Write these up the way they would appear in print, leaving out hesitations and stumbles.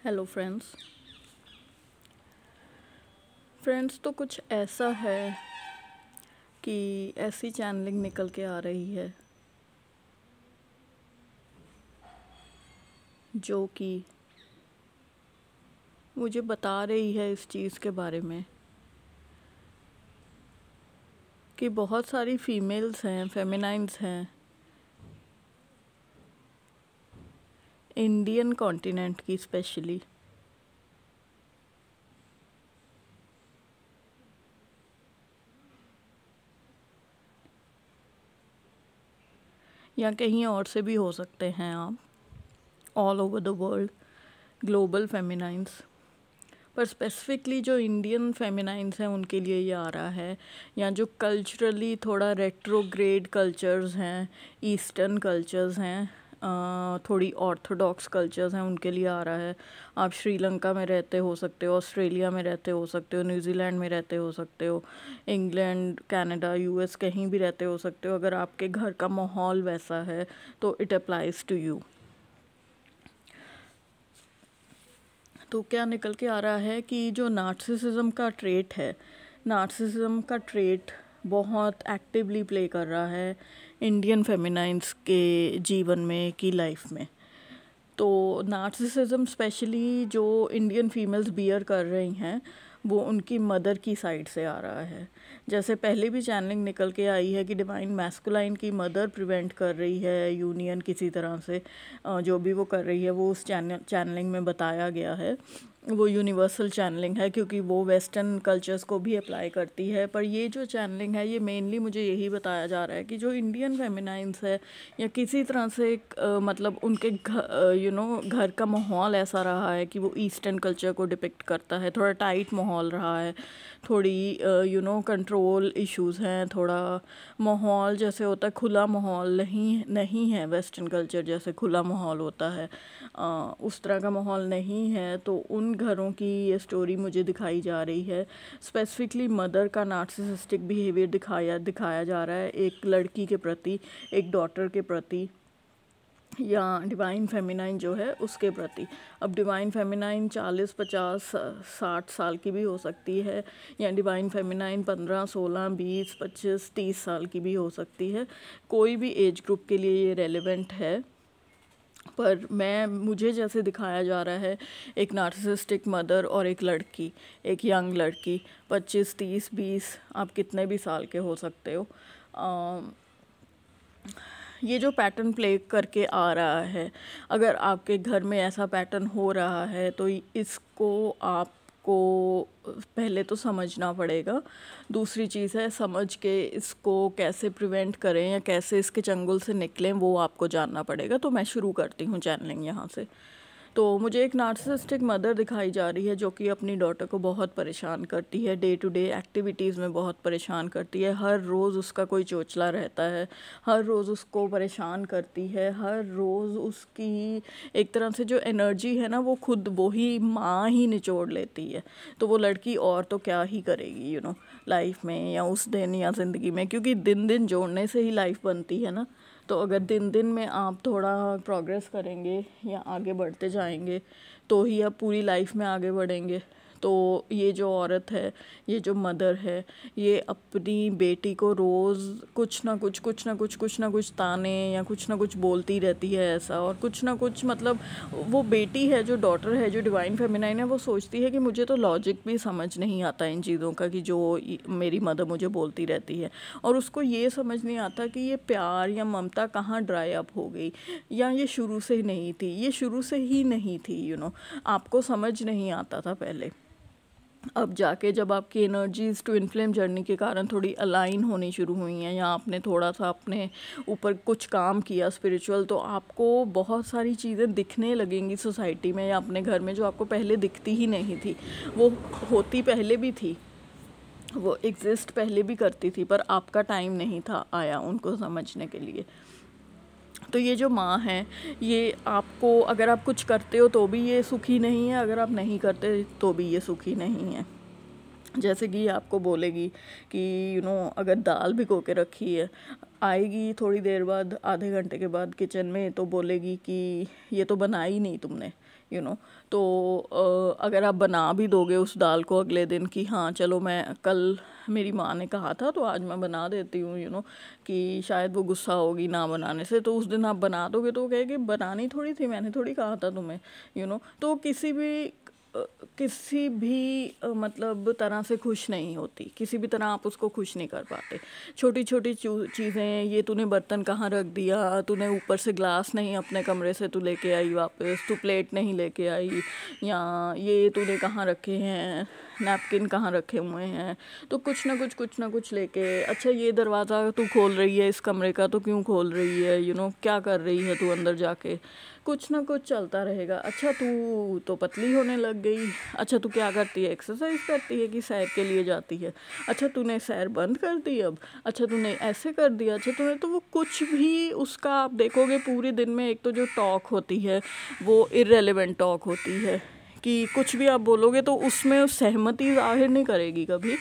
Hello friends. तो कुछ ऐसा है कि ऐसी चैनलिंग निकल के आ रही है जो कि मुझे बता रही है इस चीज़ के बारे में कि बहुत सारी फीमेल्स हैं, फेमिनाइन्स हैं इंडियन कॉन्टिनेंट की स्पेशली, या कहीं और से भी हो सकते हैं आप, all over the world, global feminines, पर स्पेसिफिकली जो इंडियन फेमिनाइन्स हैं उनके लिए ये आ रहा है, या जो कल्चरली थोड़ा रेट्रोग्रेड कल्चर्स हैं, ईस्टर्न कल्चर्स हैं, थोड़ी ऑर्थोडॉक्स कल्चर्स हैं, उनके लिए आ रहा है। आप श्रीलंका में रहते हो सकते हो, ऑस्ट्रेलिया में रहते हो सकते हो, न्यूजीलैंड में रहते हो सकते हो, इंग्लैंड, कनाडा, यूएस, कहीं भी रहते हो सकते हो। अगर आपके घर का माहौल वैसा है तो इट अप्लाइज टू यू। तो क्या निकल के आ रहा है कि जो नार्सिसिज्म का ट्रेट है, नार्सिसिज्म का ट्रेट बहुत एक्टिवली प्ले कर रहा है इंडियन फेमिनाइन्स के जीवन में, की लाइफ में। तो नार्सिसिज्म स्पेशली जो इंडियन फीमेल्स बियर कर रही हैं वो उनकी मदर की साइड से आ रहा है। जैसे पहले भी चैनलिंग निकल के आई है कि डिवाइन मैस्कुलाइन की मदर प्रिवेंट कर रही है यूनियन किसी तरह से, जो भी वो कर रही है वो उस चैनलिंग में बताया गया है। वो यूनिवर्सल चैनलिंग है क्योंकि वो वेस्टर्न कल्चर्स को भी अप्लाई करती है। पर ये जो चैनलिंग है ये मेनली मुझे यही बताया जा रहा है कि जो इंडियन फेमिनाइन्स है या किसी तरह से एक मतलब उनके घर का माहौल ऐसा रहा है कि वो ईस्टर्न कल्चर को डिपिक्ट करता है, थोड़ा टाइट माहौल रहा है, थोड़ी कंट्रोल इश्यूज हैं, थोड़ा माहौल जैसे होता है खुला माहौल नहीं है, वेस्टर्न कल्चर जैसे खुला माहौल होता है उस तरह का माहौल नहीं है। तो उन घरों की ये स्टोरी मुझे दिखाई जा रही है। स्पेसिफिकली मदर का नार्सिसिस्टिक बिहेवियर दिखाया जा रहा है एक लड़की के प्रति, एक डॉटर के प्रति, या डिवाइन फेमिनाइन जो है उसके प्रति। अब डिवाइन फेमिनाइन 40, 50, 60 साल की भी हो सकती है, या डिवाइन फेमिनाइन 15, 16, 20, 25, 30 साल की भी हो सकती है। कोई भी एज ग्रुप के लिए ये रेलेवेंट है। पर मुझे जैसे दिखाया जा रहा है एक नार्सिसिस्टिक मदर और एक लड़की, एक यंग लड़की, 25, 30, 20, आप कितने भी साल के हो सकते हो, ये जो पैटर्न प्ले करके आ रहा है, अगर आपके घर में ऐसा पैटर्न हो रहा है तो इसको आपको पहले तो समझना पड़ेगा। दूसरी चीज़ है समझ के इसको कैसे प्रिवेंट करें या कैसे इसके चंगुल से निकलें वो आपको जानना पड़ेगा। तो मैं शुरू करती हूँ चैनलिंग यहाँ से। तो मुझे एक नार्सिसिस्टिक मदर दिखाई जा रही है जो कि अपनी डॉटर को बहुत परेशान करती है, डे टू डे एक्टिविटीज़ में बहुत परेशान करती है। हर रोज़ उसका कोई चोचला रहता है, हर रोज़ उसको परेशान करती है, हर रोज़ उसकी एक तरह से जो एनर्जी है ना वो खुद वो ही माँ ही निचोड़ लेती है। तो वो लड़की और तो क्या ही करेगी लाइफ में या उस दिन या ज़िंदगी में, क्योंकि दिन दिन जोड़ने से ही लाइफ बनती है ना। तो अगर दिन दिन में आप थोड़ा प्रोग्रेस करेंगे या आगे बढ़ते जाएंगे तो ही आप पूरी लाइफ में आगे बढ़ेंगे। तो ये जो औरत है, ये जो मदर है, ये अपनी बेटी को रोज़ कुछ ना कुछ ताने या कुछ ना कुछ बोलती रहती है ऐसा, और कुछ ना कुछ मतलब वो बेटी है, जो डॉटर है, जो डिवाइन फेमिनाइन है, वो सोचती है कि मुझे तो लॉजिक भी समझ नहीं आता इन चीज़ों का कि जो मेरी मदर मुझे बोलती रहती है। और उसको ये समझ नहीं आता कि ये प्यार या ममता कहाँ ड्राई अप हो गई, या ये शुरू से ही नहीं थी, ये शुरू से ही नहीं थी। आपको समझ नहीं आता था पहले। अब जाके जब आपकी एनर्जीज़ ट्विन फ्लेम जर्नी के कारण थोड़ी अलाइन होनी शुरू हुई हैं, या आपने थोड़ा सा अपने ऊपर कुछ काम किया स्पिरिचुअल, तो आपको बहुत सारी चीज़ें दिखने लगेंगी सोसाइटी में या अपने घर में जो आपको पहले दिखती ही नहीं थी। वो होती पहले भी थी, वो एग्जिस्ट पहले भी करती थी, पर आपका टाइम नहीं था आया उनको समझने के लिए। तो ये जो माँ है, ये आपको अगर आप कुछ करते हो तो भी ये सुखी नहीं है, अगर आप नहीं करते तो भी ये सुखी नहीं है। जैसे कि आपको बोलेगी कि अगर दाल भिगो के रखी है, आएगी थोड़ी देर बाद, आधे घंटे के बाद किचन में, तो बोलेगी कि ये तो बना ही नहीं तुमने, तो अगर आप बना भी दोगे उस दाल को अगले दिन कि हाँ चलो मैं कल मेरी माँ ने कहा था तो आज मैं बना देती हूँ, कि शायद वो गुस्सा होगी ना बनाने से, तो उस दिन आप बना दोगे तो वो कहेगी बनानी थोड़ी थी, मैंने थोड़ी कहा था तुम्हें, तो किसी भी मतलब तरह से खुश नहीं होती, किसी भी तरह आप उसको खुश नहीं कर पाते। छोटी छोटी चीज़ें, ये तूने बर्तन कहाँ रख दिया, तूने ऊपर से ग्लास नहीं अपने कमरे से तू लेके आई वापस, तू प्लेट नहीं लेके आई, या ये तूने कहाँ रखे हैं, नैपकिन कहाँ रखे हुए हैं, तो कुछ ना कुछ लेके, अच्छा ये दरवाज़ा तू खोल रही है इस कमरे का तो क्यों खोल रही है, क्या कर रही है तू अंदर जाके, कुछ ना कुछ चलता रहेगा। अच्छा तू तो पतली होने लग गई, अच्छा तू क्या करती है, एक्सरसाइज करती है कि सैर के लिए जाती है, अच्छा तूने सैर बंद कर दी अब, अच्छा तूने ऐसे कर दिया, अच्छा तूने, तो वो कुछ भी उसका आप देखोगे पूरे दिन में, एक तो जो टॉक होती है वो इर्रेलेवेंट टॉक होती है, कि कुछ भी आप बोलोगे तो उसमें सहमति जाहिर नहीं करेगी कभी।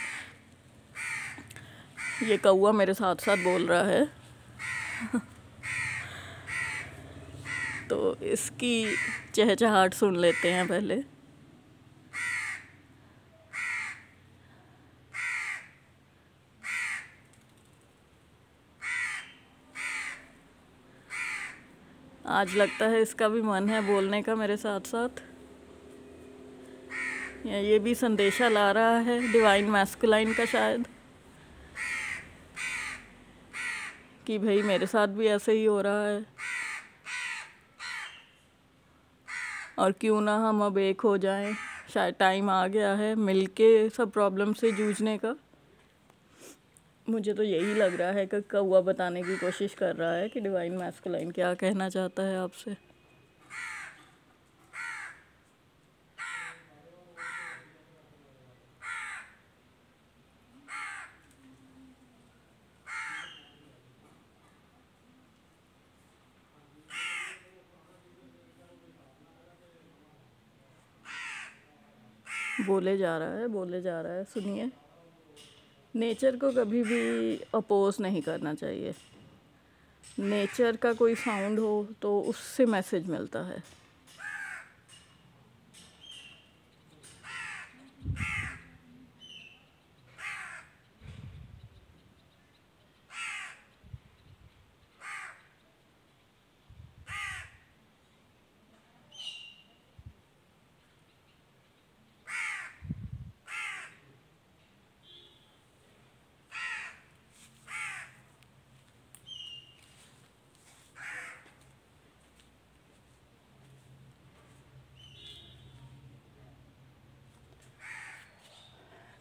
ये कौवा मेरे साथ साथ बोल रहा है तो इसकी चहचहाट सुन लेते हैं पहले। आज लगता है इसका भी मन है बोलने का मेरे साथ साथ, या ये भी संदेशा ला रहा है डिवाइन मैस्कुलाइन का शायद, कि भाई मेरे साथ भी ऐसे ही हो रहा है, और क्यों ना हम अब एक हो जाएं, शायद टाइम आ गया है मिलके सब प्रॉब्लम से जूझने का। मुझे तो यही लग रहा है कि कौवा बताने की कोशिश कर रहा है कि डिवाइन मैस्कुलाइन क्या कहना चाहता है आपसे। बोले जा रहा है, सुनिए। नेचर को कभी भी अपोज नहीं करना चाहिए, नेचर का कोई साउंड हो तो उससे मैसेज मिलता है।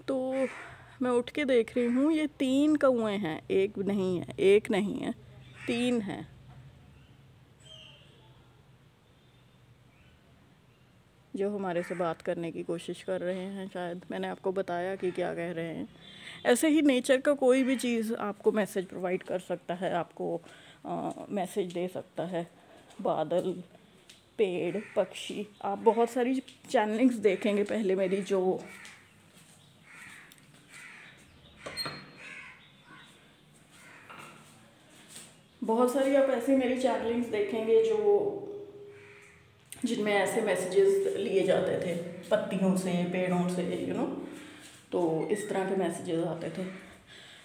तो मैं उठ के देख रही हूँ, ये 3 कौए हैं, एक नहीं है 3 हैं। जो हमारे से बात करने की कोशिश कर रहे हैं। शायद मैंने आपको बताया कि क्या कह रहे हैं। ऐसे ही नेचर का कोई भी चीज़ आपको मैसेज प्रोवाइड कर सकता है, आपको मैसेज दे सकता है। बादल, पेड़, पक्षी, आप बहुत सारी चैनलिंग्स देखेंगे पहले मेरी, जो बहुत सारी आप ऐसी मेरी चैनलिंग्स देखेंगे जिनमें ऐसे मैसेजेस लिए जाते थे पत्तियों से, पेड़ों से, तो इस तरह के मैसेजेस आते थे।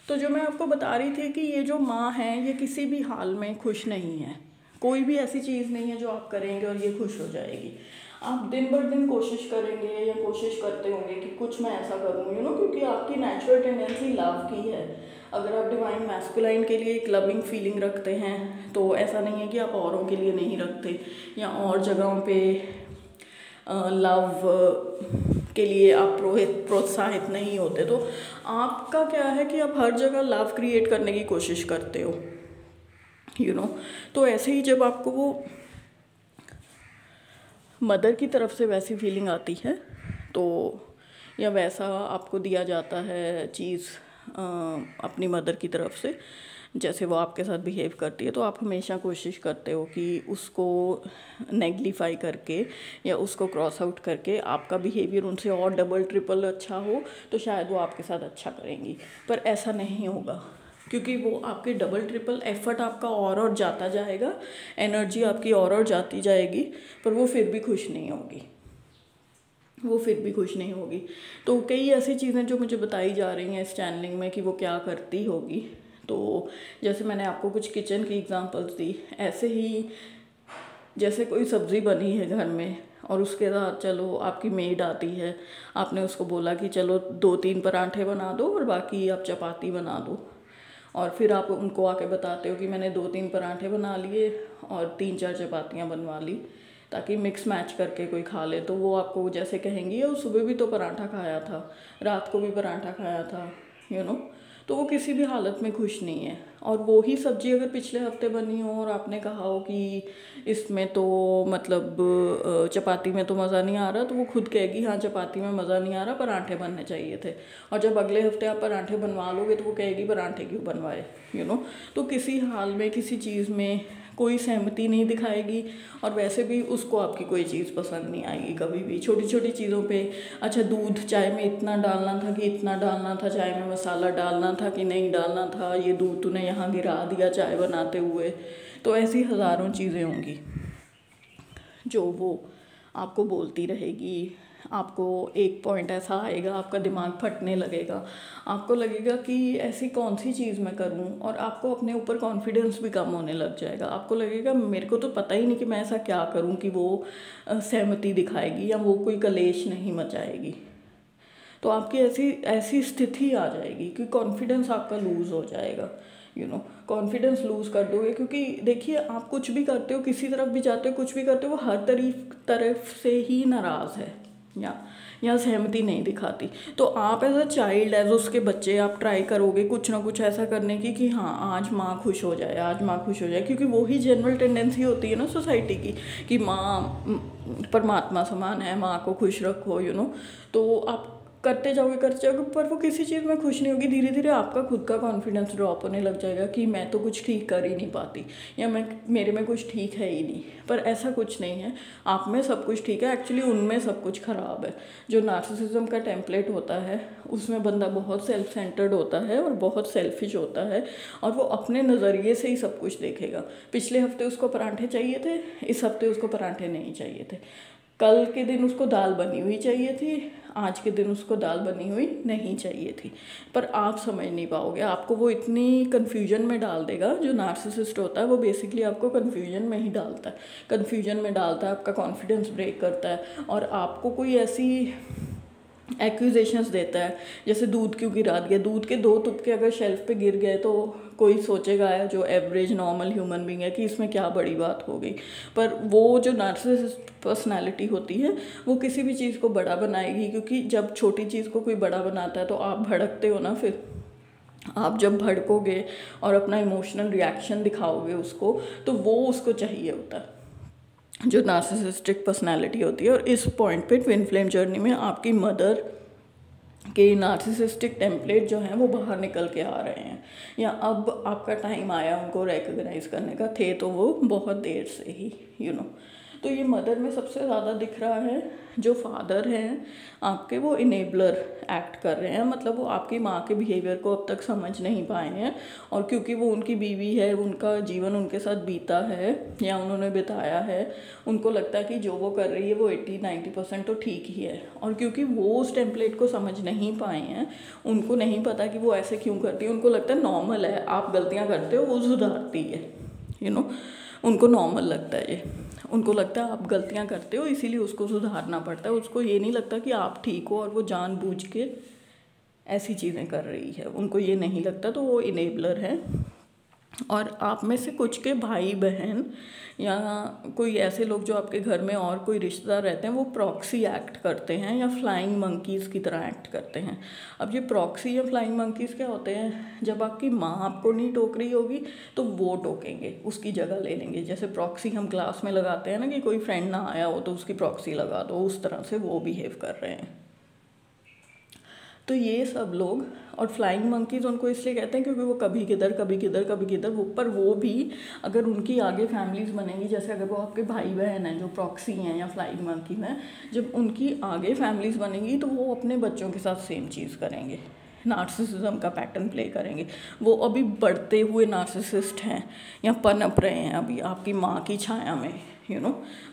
तो जो मैं आपको बता रही थी कि ये जो माँ है ये किसी भी हाल में खुश नहीं है। कोई भी ऐसी चीज़ नहीं है जो आप करेंगे और ये खुश हो जाएगी। आप दिन भर दिन कोशिश करेंगे या कोशिश करते होंगे कि कुछ मैं ऐसा करूँ, क्योंकि आपकी नेचुरल टेंडेंसी लव की है। अगर आप डिवाइन मैस्कुलाइन के लिए एक लविंग फीलिंग रखते हैं तो ऐसा नहीं है कि आप औरों के लिए नहीं रखते या और जगहों पे लव के लिए आप प्रोत्साहित नहीं होते। तो आपका क्या है कि आप हर जगह लव क्रिएट करने की कोशिश करते हो, तो ऐसे ही जब आपको वो मदर की तरफ से वैसी फीलिंग आती है तो, या वैसा आपको दिया जाता है चीज़ अपनी मदर की तरफ से, जैसे वो आपके साथ बिहेव करती है, तो आप हमेशा कोशिश करते हो कि उसको नेगलीफाई करके या उसको क्रॉस आउट करके आपका बिहेवियर उनसे और डबल ट्रिपल अच्छा हो, तो शायद वो आपके साथ अच्छा करेंगी। पर ऐसा नहीं होगा। क्योंकि वो आपके डबल ट्रिपल एफर्ट आपका और जाता जाएगा, एनर्जी आपकी और जाती जाएगी, पर वो फिर भी खुश नहीं होगी, वो फिर भी खुश नहीं होगी। तो कई ऐसी चीज़ें जो मुझे बताई जा रही हैं इस चैनलिंग में कि वो क्या करती होगी। तो जैसे मैंने आपको कुछ किचन की एग्जांपल्स दी, ऐसे ही जैसे कोई सब्ज़ी बनी है घर में और उसके साथ चलो आपकी मेड आती है, आपने उसको बोला कि चलो 2-3 पराठे बना दो और बाकी आप चपाती बना दो, और फिर आप उनको आके बताते हो कि मैंने 2-3 पराठे बना लिए और 3-4 चपातियाँ बनवा ली, ताकि मिक्स मैच करके कोई खा ले। तो वो आपको जैसे कहेंगी और सुबह भी तो पराठा खाया था, रात को भी पराठा खाया था, तो वो किसी भी हालत में खुश नहीं है। और वो ही सब्ज़ी अगर पिछले हफ्ते बनी हो और आपने कहा हो कि इसमें तो मतलब चपाती में तो मज़ा नहीं आ रहा, तो वो खुद कहेगी हाँ चपाती में मज़ा नहीं आ रहा, पराठे बनने चाहिए थे। और जब अगले हफ्ते आप पराठे बनवा लोगे तो वो कहेगी पराठे क्यों बनवाए, तो किसी हाल में किसी चीज़ में कोई सहमति नहीं दिखाएगी, और वैसे भी उसको आपकी कोई चीज़ पसंद नहीं आएगी कभी भी। छोटी छोटी चीज़ों पे, अच्छा दूध चाय में इतना डालना था कि इतना डालना था, चाय में मसाला डालना था कि नहीं डालना था, ये दूध तूने यहाँ गिरा दिया चाय बनाते हुए। तो ऐसी हज़ारों चीज़ें होंगी जो वो आपको बोलती रहेगी। आपको एक पॉइंट ऐसा आएगा, आपका दिमाग फटने लगेगा, आपको लगेगा कि ऐसी कौन सी चीज़ मैं करूं, और आपको अपने ऊपर कॉन्फिडेंस भी कम होने लग जाएगा। आपको लगेगा मेरे को तो पता ही नहीं कि मैं ऐसा क्या करूं कि वो सहमति दिखाएगी या वो कोई कलेश नहीं मचाएगी। तो आपकी ऐसी ऐसी स्थिति आ जाएगी कि कॉन्फिडेंस आपका लूज़ हो जाएगा, कॉन्फिडेंस लूज़ कर दोगे। क्योंकि देखिए आप कुछ भी करते हो, किसी तरफ भी जाते हो, कुछ भी करते हो, वो हर तरफ से ही नाराज़ है या सहमति नहीं दिखाती। तो आप एज अ चाइल्ड, एज उसके बच्चे, आप ट्राई करोगे कुछ ना कुछ ऐसा करने की कि हाँ आज माँ खुश हो जाए, आज माँ खुश हो जाए, क्योंकि वो ही जनरल टेंडेंसी होती है ना सोसाइटी की कि माँ परमात्मा समान है, माँ को खुश रखो, तो आप करते जाओगे पर वो किसी चीज़ में खुश नहीं होगी। धीरे धीरे आपका खुद का कॉन्फिडेंस ड्रॉप होने लग जाएगा कि मैं तो कुछ ठीक कर ही नहीं पाती, या मेरे में कुछ ठीक है ही नहीं। पर ऐसा कुछ नहीं है, आप में सब कुछ ठीक है, एक्चुअली उनमें सब कुछ ख़राब है। जो नार्सिसिज्म का टेम्पलेट होता है उसमें बंदा बहुत सेल्फ सेंटर्ड होता है और बहुत सेल्फिश होता है, और वो अपने नज़रिए से ही सब कुछ देखेगा। पिछले हफ्ते उसको पराठे चाहिए थे, इस हफ्ते उसको पराठे नहीं चाहिए थे। कल के दिन उसको दाल बनी हुई चाहिए थी, आज के दिन उसको दाल बनी हुई नहीं चाहिए थी। पर आप समझ नहीं पाओगे, आपको वो इतनी कन्फ्यूजन में डाल देगा। जो नार्सिसिस्ट होता है वो बेसिकली आपको कन्फ्यूजन में ही डालता है, कन्फ्यूजन में डालता है, आपका कॉन्फिडेंस ब्रेक करता है, और आपको कोई ऐसी एक्यूजेशंस देता है, जैसे दूध क्यों गिरा दिया, दूध के 2 तुपके अगर शेल्फ पे गिर गए तो कोई सोचेगा जो एवरेज नॉर्मल ह्यूमन बीइंग है कि इसमें क्या बड़ी बात हो गई। पर वो जो नार्सिसिस्ट पर्सनालिटी होती है वो किसी भी चीज़ को बड़ा बनाएगी, क्योंकि जब छोटी चीज़ को कोई बड़ा बनाता है तो आप भड़कते हो ना। फिर आप जब भड़कोगे और अपना इमोशनल रिएक्शन दिखाओगे उसको, तो वो उसको चाहिए होता है, जो नार्सिसिस्टिक पर्सनालिटी होती है। और इस पॉइंट पे ट्विन फ्लेम जर्नी में आपकी मदर के नार्सिसिस्टिक टेम्पलेट जो हैं वो बाहर निकल के आ रहे हैं, या अब आपका टाइम आया उनको रिकग्नाइज करने का। थे तो वो बहुत देर से ही, तो ये मदर में सबसे ज़्यादा दिख रहा है। जो फादर हैं आपके, वो इनेबलर एक्ट कर रहे हैं, मतलब वो आपकी माँ के बिहेवियर को अब तक समझ नहीं पाए हैं, और क्योंकि वो उनकी बीवी है, उनका जीवन उनके साथ बीता है या उन्होंने बिताया है, उनको लगता है कि जो वो कर रही है वो 80-90% तो ठीक ही है। और क्योंकि वो उस टेम्पलेट को समझ नहीं पाए हैं, उनको नहीं पता कि वो ऐसे क्यों करती है, उनको लगता है नॉर्मल है, आप गलतियाँ करते हो वो सुधारती है, उनको नॉर्मल लगता है ये। उनको लगता है आप गलतियां करते हो इसीलिए उसको सुधारना पड़ता है। उसको ये नहीं लगता कि आप ठीक हो और वो जानबूझ के ऐसी चीज़ें कर रही है, उनको ये नहीं लगता। तो वो इनेबलर है। और आप में से कुछ के भाई बहन या कोई ऐसे लोग जो आपके घर में और कोई रिश्तेदार रहते हैं, वो प्रॉक्सी एक्ट करते हैं या फ्लाइंग मंकीज़ की तरह एक्ट करते हैं। अब ये प्रॉक्सी या फ्लाइंग मंकीज़ क्या होते हैं, जब आपकी माँ आपको नहीं टोक रही होगी तो वो टोकेंगे, उसकी जगह ले लेंगे। जैसे प्रॉक्सी हम क्लास में लगाते हैं ना कि कोई फ्रेंड ना आया हो तो उसकी प्रॉक्सी लगा दो, उस तरह से वो बिहेव कर रहे हैं। तो ये सब लोग, और फ्लाइंग मंकीज़ उनको इसलिए कहते हैं क्योंकि वो कभी किधर कभी किधर कभी किधर, वो पर वो भी अगर उनकी आगे फैमिलीज़ बनेंगी, जैसे अगर वो आपके भाई बहन हैं जो प्रॉक्सी हैं या फ्लाइंग मंकीज़ हैं, जब उनकी आगे फैमिलीज़ बनेंगी तो वो अपने बच्चों के साथ सेम चीज़ करेंगे। नार्सिसिज्म का पैटर्न प्ले करेंगे। वो अभी बढ़ते हुए नार्सिसिस्ट हैं या पनप रहे हैं अभी आपकी माँ की छाया में,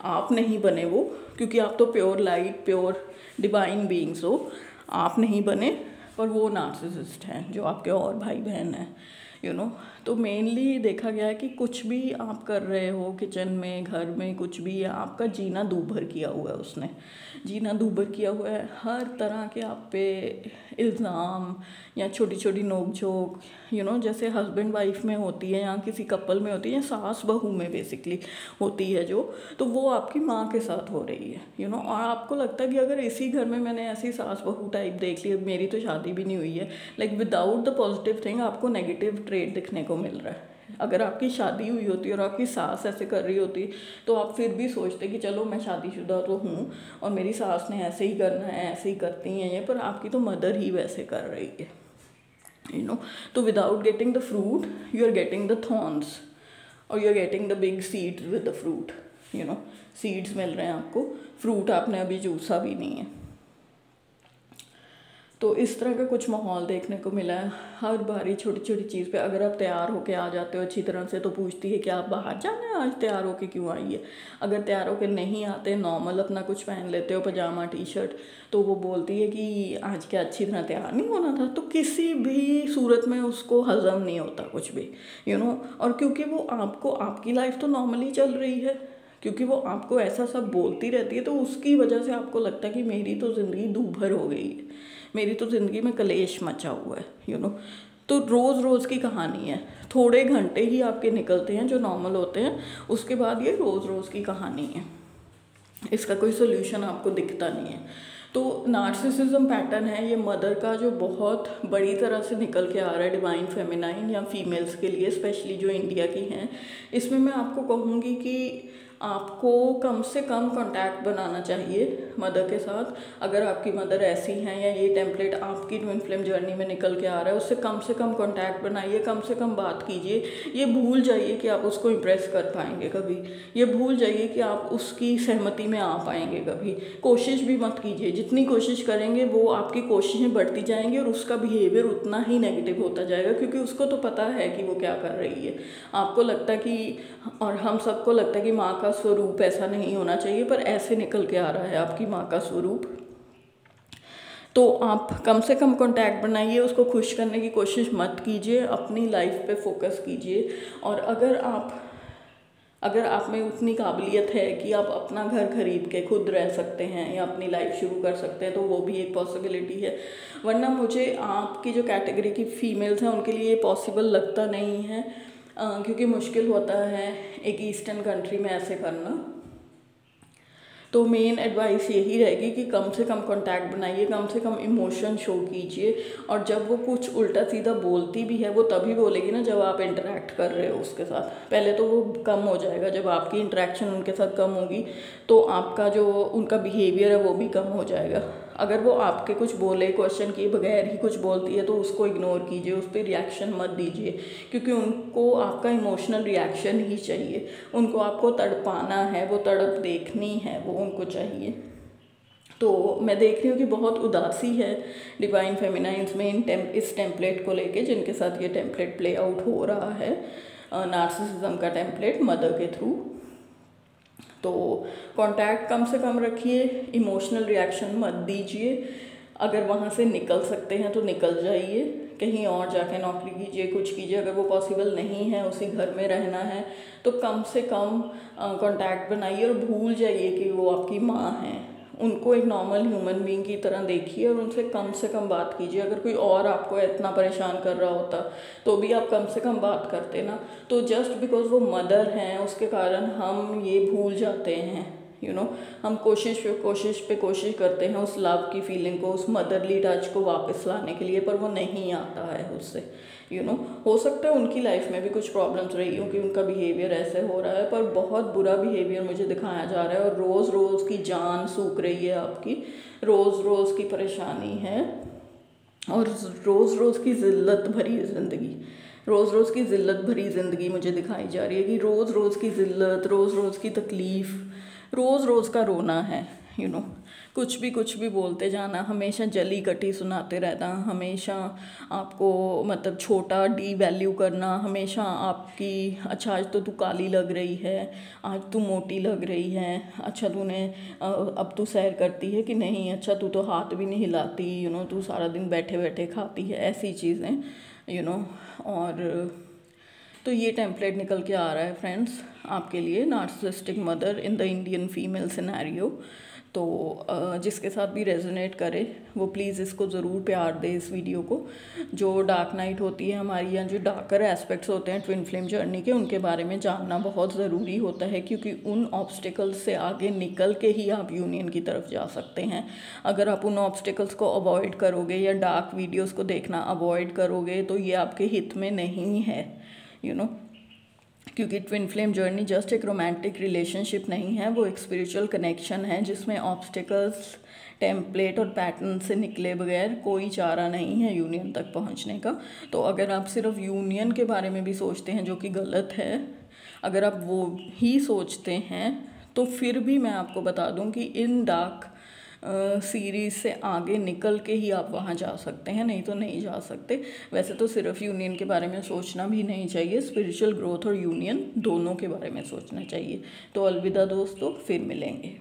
आप नहीं बने वो, क्योंकि आप तो pure light, pure divine beings हो, आप नहीं बने, पर वो नार्सिसिस्ट हैं जो आपके और भाई बहन हैं, तो मेनली देखा गया है कि कुछ भी आप कर रहे हो किचन में, घर में, कुछ भी, आपका जीना दूभर किया हुआ है उसने, जीना दूभर किया हुआ है। हर तरह के आप पे इल्ज़ाम या छोटी छोटी नोक झोंक, जैसे हस्बैंड वाइफ में होती है या किसी कपल में होती है या सास बहू में बेसिकली होती है जो, तो वो आपकी माँ के साथ हो रही है, और आपको लगता है कि अगर इसी घर में मैंने ऐसी सास बहू टाइप देख ली, मेरी तो शादी भी नहीं हुई है, like without the positive thing आपको नेगेटिव ट्रेड दिखने को मिल रहा है। अगर आपकी शादी हुई होती और आपकी सास ऐसे कर रही होती तो आप फिर भी सोचते कि चलो मैं शादीशुदा तो हूँ और मेरी सास ने ऐसे ही करना है, ऐसे ही करती हैं ये, पर आपकी तो मदर ही वैसे कर रही है, तो without getting the fruit you are getting the thorns और you are getting the big seeds with the fruit, seeds मिल रहे हैं आपको, फ्रूट आपने अभी जूसा भी नहीं है। तो इस तरह का कुछ माहौल देखने को मिला है। हर बारी छोटी छोटी चीज़ पे अगर आप तैयार होके आ जाते हो अच्छी तरह से तो पूछती है कि आप बाहर जाना है, आज तैयार होके क्यों आई है। अगर तैयार होके नहीं आते, नॉर्मल अपना कुछ पहन लेते हो, पजामा टी शर्ट, तो वो बोलती है कि आज क्या अच्छी तरह तैयार नहीं होना था। तो किसी भी सूरत में उसको हजम नहीं होता कुछ भी, और क्योंकि वो आपको, आपकी लाइफ तो नॉर्मली चल रही है, क्योंकि वो आपको ऐसा सब बोलती रहती है, तो उसकी वजह से आपको लगता है कि मेरी तो ज़िंदगी दूभर हो गई है, मेरी तो ज़िंदगी में कलेश मचा हुआ है, तो रोज़ रोज़ की कहानी है। थोड़े घंटे ही आपके निकलते हैं जो नॉर्मल होते हैं, उसके बाद ये रोज़ रोज़ की कहानी है, इसका कोई सोल्यूशन आपको दिखता नहीं है। तो नार्सिसिज्म पैटर्न है ये मदर का, जो बहुत बड़ी तरह से निकल के आ रहा है डिवाइन फेमिनाइन या फीमेल्स के लिए, स्पेशली जो इंडिया की हैं। इसमें मैं आपको कहूँगी कि आपको कम से कम कांटेक्ट बनाना चाहिए मदर के साथ। अगर आपकी मदर ऐसी हैं या ये टेम्पलेट आपकी ट्विन फ्लेम जर्नी में निकल के आ रहा है, उससे कम से कम कांटेक्ट बनाइए, कम से कम बात कीजिए। ये भूल जाइए कि आप उसको इम्प्रेस कर पाएंगे कभी, ये भूल जाइए कि आप उसकी सहमति में आ पाएंगे कभी। कोशिश भी मत कीजिए, जितनी कोशिश करेंगे वो आपकी कोशिशें बढ़ती जाएंगी और उसका बिहेवियर उतना ही नेगेटिव होता जाएगा, क्योंकि उसको तो पता है कि वो क्या कर रही है। आपको लगता है कि, और हम सबको लगता है कि माँ का स्वरूप ऐसा नहीं होना चाहिए, पर ऐसे निकल के आ रहा है आपकी माँ का स्वरूप। तो आप कम से कम कांटेक्ट बनाइए, उसको खुश करने की कोशिश मत कीजिए, अपनी लाइफ पे फोकस कीजिए। और अगर आप में उतनी काबिलियत है कि आप अपना घर खरीद के खुद रह सकते हैं या अपनी लाइफ शुरू कर सकते हैं, तो वो भी एक पॉसिबिलिटी है। वरना मुझे आपकी जो कैटेगरी की फ़ीमेल्स हैं उनके लिए ये पॉसिबल लगता नहीं है, क्योंकि मुश्किल होता है एक ईस्टर्न कंट्री में ऐसे करना। तो मेन एडवाइस यही रहेगी कि कम से कम कांटेक्ट बनाइए, कम से कम इमोशन शो कीजिए। और जब वो कुछ उल्टा सीधा बोलती भी है, वो तभी बोलेगी ना जब आप इंटरेक्ट कर रहे हो उसके साथ। पहले तो वो कम हो जाएगा, जब आपकी इंटरेक्शन उनके साथ कम होगी तो आपका जो उनका बिहेवियर है वो भी कम हो जाएगा। अगर वो आपके कुछ बोले, क्वेश्चन किए बगैर ही कुछ बोलती है, तो उसको इग्नोर कीजिए, उस पर रिएक्शन मत दीजिए, क्योंकि उनको आपका इमोशनल रिएक्शन ही चाहिए। उनको आपको तड़पाना है, वो तड़प देखनी है, वो उनको चाहिए। तो मैं देख रही हूँ कि बहुत उदासी है डिवाइन फेमिनाइन्स में इस टेम्पलेट को लेके, जिनके साथ ये टेम्पलेट प्ले आउट हो रहा है, नार्सिसिज्म का टेम्पलेट मदर के थ्रू। तो कांटेक्ट कम से कम रखिए, इमोशनल रिएक्शन मत दीजिए। अगर वहाँ से निकल सकते हैं तो निकल जाइए, कहीं और जाके नौकरी कीजिए, कुछ कीजिए। अगर वो पॉसिबल नहीं है, उसी घर में रहना है, तो कम से कम कांटेक्ट बनाइए और भूल जाइए कि वो आपकी माँ हैं। उनको एक नॉर्मल ह्यूमन बीइंग की तरह देखिए और उनसे कम बात कीजिए। अगर कोई और आपको इतना परेशान कर रहा होता तो भी आप कम से कम बात करते ना। तो जस्ट बिकॉज वो मदर हैं उसके कारण हम ये भूल जाते हैं, हम कोशिश पे कोशिश करते हैं उस लव की फीलिंग को, उस मदरली टच को वापस लाने के लिए, पर वो नहीं आता है उससे। हो सकता है उनकी लाइफ में भी कुछ प्रॉब्लम्स रही हो कि उनका बिहेवियर ऐसे हो रहा है, पर बहुत बुरा बिहेवियर मुझे दिखाया जा रहा है और रोज़ रोज़ की जान सूख रही है आपकी, रोज़ रोज़ की परेशानी है और रोज़ रोज़ की ज़िल्लत भरी ज़िंदगी, रोज़ रोज़ की ज़िल्लत भरी ज़िंदगी मुझे दिखाई जा रही है कि रोज़ रोज़ की ज़िल्लत, रोज़ रोज़ की तकलीफ़, रोज़ रोज़ का रोना है। कुछ भी बोलते जाना, हमेशा जली कटी सुनाते रहना, हमेशा आपको मतलब छोटा डी वैल्यू करना, हमेशा आपकी अच्छा आज तो तू काली लग रही है, आज तू मोटी लग रही है, अच्छा तूने अब तू सैर करती है कि नहीं, अच्छा तू तो हाथ भी नहीं हिलाती, तू सारा दिन बैठे बैठे खाती है, ऐसी चीज़ें और तो ये टेम्पलेट निकल के आ रहा है फ्रेंड्स आपके लिए, narcissistic mother in the Indian female scenario. तो जिसके साथ भी रेजोनेट करे वो प्लीज़ इसको ज़रूर प्यार दे इस वीडियो को। जो डार्क नाइट होती है हमारी, या जो डार्कर एस्पेक्ट्स होते हैं ट्विन फ्लेम जर्नी के, उनके बारे में जानना बहुत ज़रूरी होता है, क्योंकि उन ऑब्स्टिकल्स से आगे निकल के ही आप यूनियन की तरफ जा सकते हैं। अगर आप उन ऑब्स्टिकल्स को अवॉइड करोगे या डार्क वीडियोज़ को देखना अवॉइड करोगे तो ये आपके हित में नहीं है, क्योंकि ट्विन फ्लेम जर्नी जस्ट एक रोमांटिक रिलेशनशिप नहीं है, वो एक स्पिरिचुअल कनेक्शन है जिसमें ऑब्स्टिकल्स, टेम्पलेट और पैटर्न से निकले बगैर कोई चारा नहीं है यूनियन तक पहुंचने का। तो अगर आप सिर्फ यूनियन के बारे में भी सोचते हैं, जो कि गलत है, अगर आप वो ही सोचते हैं तो फिर भी मैं आपको बता दूं कि इन डार्क सीरीज़ से आगे निकल के ही आप वहाँ जा सकते हैं, नहीं तो नहीं जा सकते। वैसे तो सिर्फ यूनियन के बारे में सोचना भी नहीं चाहिए, स्पिरिचुअल ग्रोथ और यूनियन दोनों के बारे में सोचना चाहिए। तो अलविदा दोस्तों, फिर मिलेंगे।